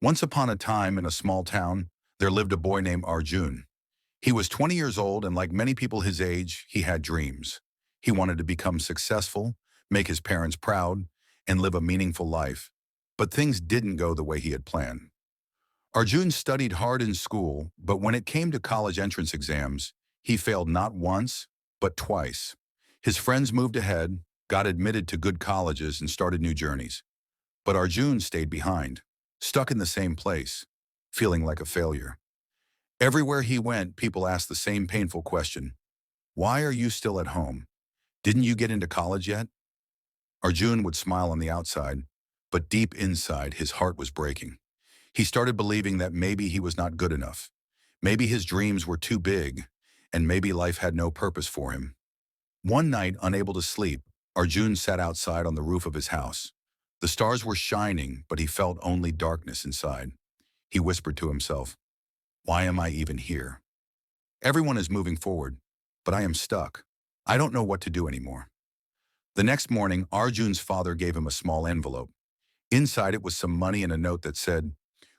Once upon a time in a small town, there lived a boy named Arjun. He was 20 years old, and like many people his age, he had dreams. He wanted to become successful, make his parents proud, and live a meaningful life. But things didn't go the way he had planned. Arjun studied hard in school, but when it came to college entrance exams, he failed not once, but twice. His friends moved ahead, got admitted to good colleges, and started new journeys. But Arjun stayed behind, stuck in the same place, feeling like a failure. Everywhere he went, people asked the same painful question: why are you still at home? Didn't you get into college yet? Arjun would smile on the outside, but deep inside, his heart was breaking. He started believing that maybe he was not good enough. Maybe his dreams were too big, and maybe life had no purpose for him. One night, unable to sleep, Arjun sat outside on the roof of his house. The stars were shining, but he felt only darkness inside. He whispered to himself, "Why am I even here? Everyone is moving forward, but I am stuck. I don't know what to do anymore." The next morning, Arjun's father gave him a small envelope. Inside it was some money and a note that said,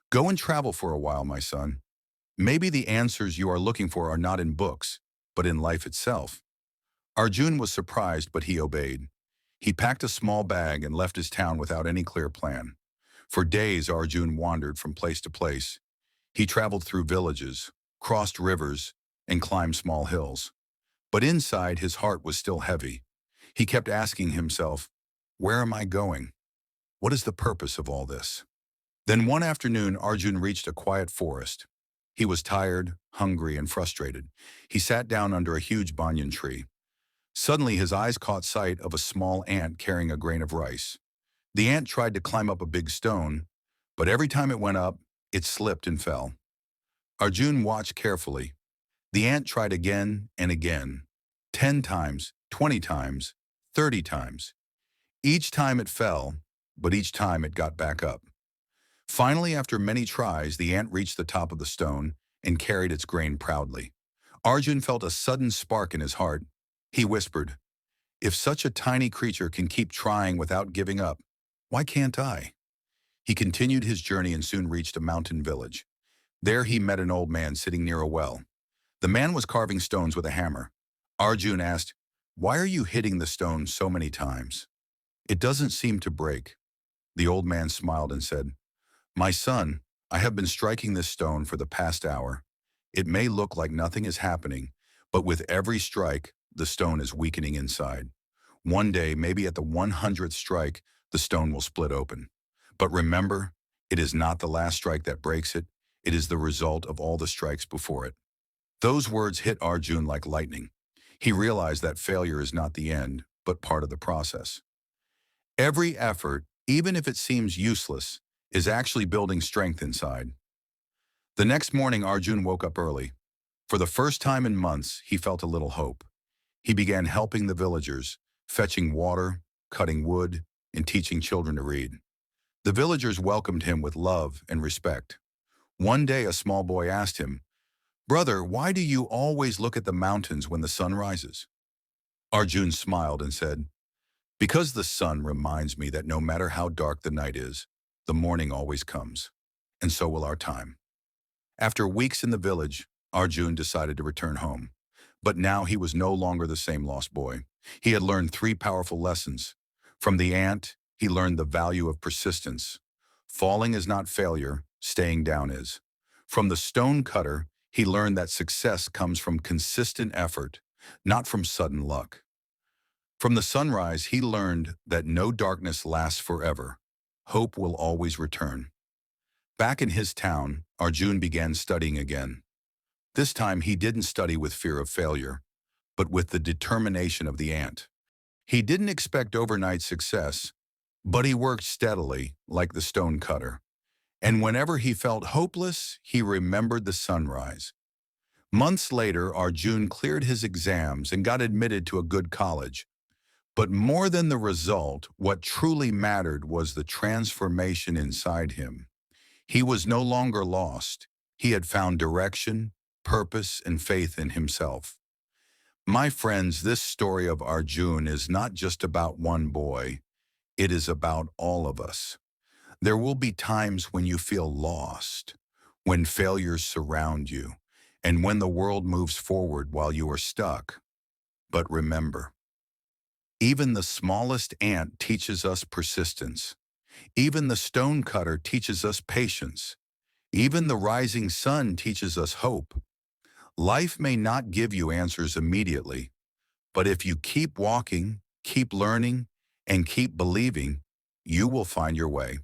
"Go and travel for a while, my son. Maybe the answers you are looking for are not in books, but in life itself." Arjun was surprised, but he obeyed. He packed a small bag and left his town without any clear plan. For days, Arjun wandered from place to place. He traveled through villages, crossed rivers, and climbed small hills. But inside, his heart was still heavy. He kept asking himself, "Where am I going? What is the purpose of all this?" Then one afternoon, Arjun reached a quiet forest. He was tired, hungry, and frustrated. He sat down under a huge banyan tree. Suddenly, his eyes caught sight of a small ant carrying a grain of rice. The ant tried to climb up a big stone, but every time it went up, it slipped and fell. Arjun watched carefully. The ant tried again and again, 10 times, 20 times, 30 times. Each time it fell, but each time it got back up. Finally, after many tries, the ant reached the top of the stone and carried its grain proudly. Arjun felt a sudden spark in his heart. He whispered, "If such a tiny creature can keep trying without giving up, why can't I?" He continued his journey and soon reached a mountain village. There he met an old man sitting near a well. The man was carving stones with a hammer. Arjun asked, "Why are you hitting the stone so many times? It doesn't seem to break." The old man smiled and said, "My son, I have been striking this stone for the past hour. It may look like nothing is happening, but with every strike, the stone is weakening inside. One day, maybe at the 100th strike, the stone will split open. But remember, it is not the last strike that breaks it. It is the result of all the strikes before it." Those words hit Arjun like lightning. He realized that failure is not the end, but part of the process. Every effort, even if it seems useless, is actually building strength inside. The next morning, Arjun woke up early. For the first time in months, he felt a little hope. He began helping the villagers, fetching water, cutting wood, and teaching children to read. The villagers welcomed him with love and respect. One day, a small boy asked him, "Brother, why do you always look at the mountains when the sun rises?" Arjun smiled and said, "Because the sun reminds me that no matter how dark the night is, the morning always comes, and so will our time." After weeks in the village, Arjun decided to return home. But now he was no longer the same lost boy. He had learned 3 powerful lessons. From the ant, he learned the value of persistence. Falling is not failure, staying down is. From the stone cutter, he learned that success comes from consistent effort, not from sudden luck. From the sunrise, he learned that no darkness lasts forever. Hope will always return. Back in his town, Arjun began studying again. This time, he didn't study with fear of failure, but with the determination of the ant. He didn't expect overnight success, but he worked steadily, like the stone cutter. And whenever he felt hopeless, he remembered the sunrise. Months later, Arjun cleared his exams and got admitted to a good college. But more than the result, what truly mattered was the transformation inside him. He was no longer lost. He had found direction, purpose, and faith in himself. My friends, this story of Arjun is not just about one boy. It is about all of us. There will be times when you feel lost, when failures surround you, and when the world moves forward while you are stuck. But remember, even the smallest ant teaches us persistence. Even the stonecutter teaches us patience. Even the rising sun teaches us hope. Life may not give you answers immediately, but if you keep walking, keep learning, and keep believing, you will find your way.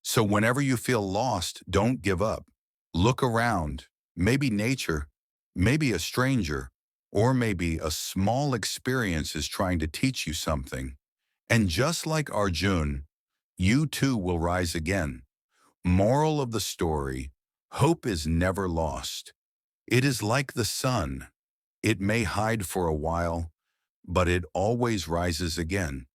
So whenever you feel lost, don't give up. Look around. Maybe nature, maybe a stranger, or maybe a small experience is trying to teach you something. And just like Arjun, you too will rise again. Moral of the story: hope is never lost. It is like the sun. It may hide for a while, but it always rises again.